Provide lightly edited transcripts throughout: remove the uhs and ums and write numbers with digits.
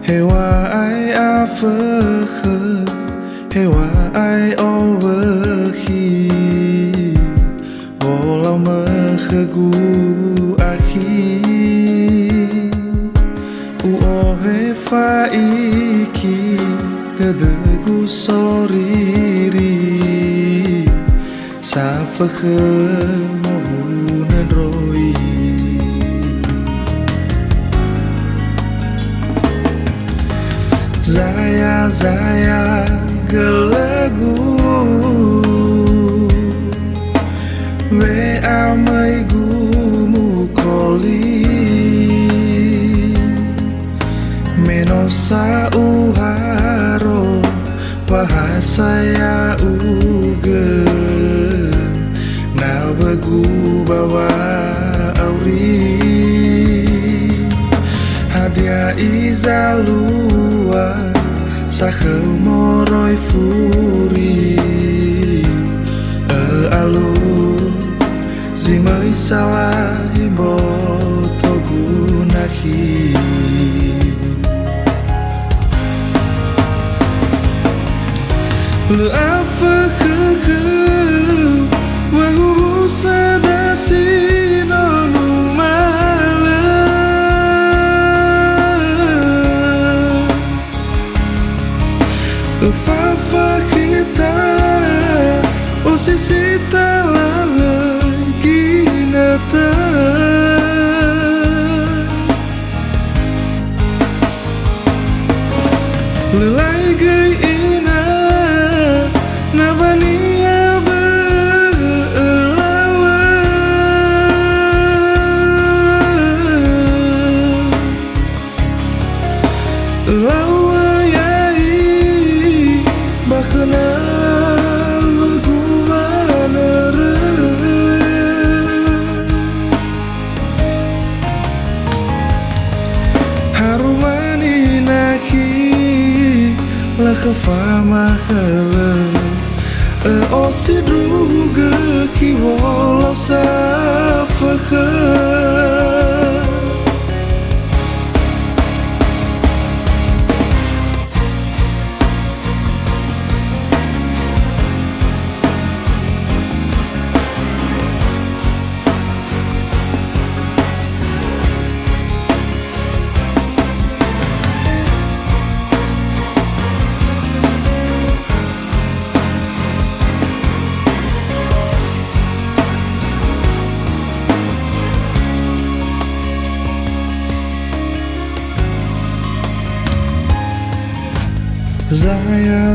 Hewa ai afekhe, hewa ai overhi, walau mehegu ahi, uohe faiki, tedegu soriri, safekhe mohunan roi. Zaya gelegu we amai gumu koli menosa uharo wahasaya uge na begu bawa auri hadiah izalua sakhe moroi furi alu zimai salah imboto gunahi lu afekhe wahu sadasi nonu Fafa kita osisita lalagi nata lelai gay ina nabania berlawa Bahana gumanere harumani nahi lakafama khala osidruga ki wala safakha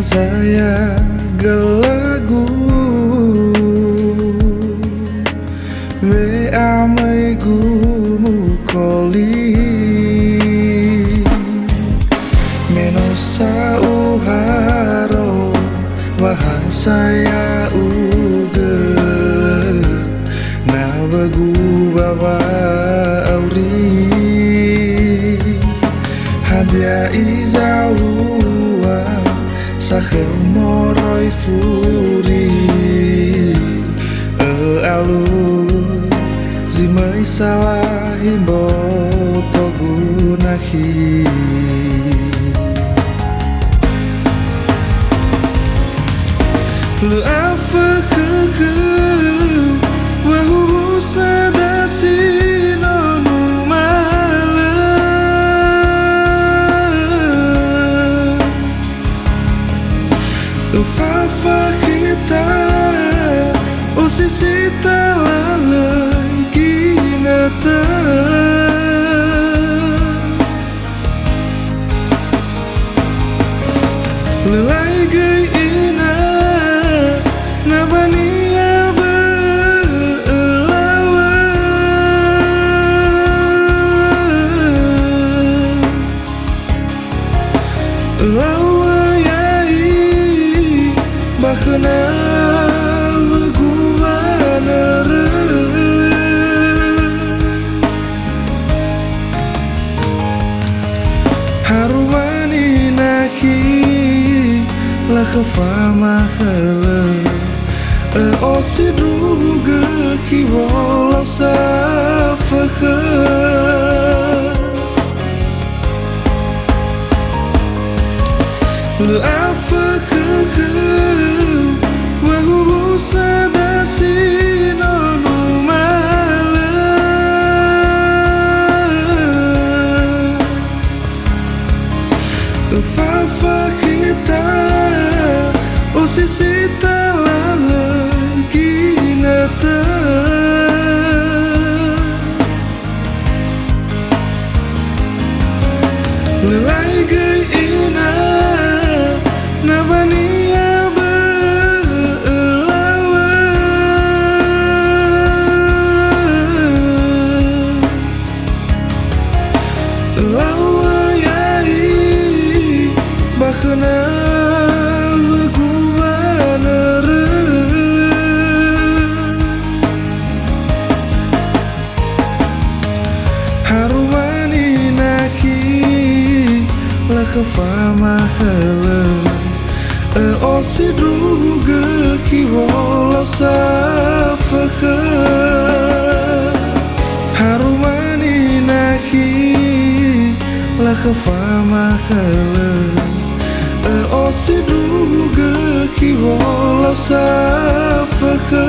Zaya gelagu we amai gumu koli menosa uharo wahasaya uge na bagu bawa auri hadiah izalua sakhe moroi furi alu zimai salah imboto gunahi lu afekhe wahu sadasi nonu Fafa kita osisita lalagi nata lelai gay ina nabania berlawa Bahana gumanere harumani nahi lakafama khala osidruga ki wala safakha Le afakhu Wahubu sadasi nonu mala Fafa kita Osisita lala Ginata Lelai gay ina Nabania berlawan Bakhna gubaner Harumani nahi Lakhafa mahala Osidruga kiwala safakha Harumani nahi Lakhafa mahala Osidruga kiwala safakha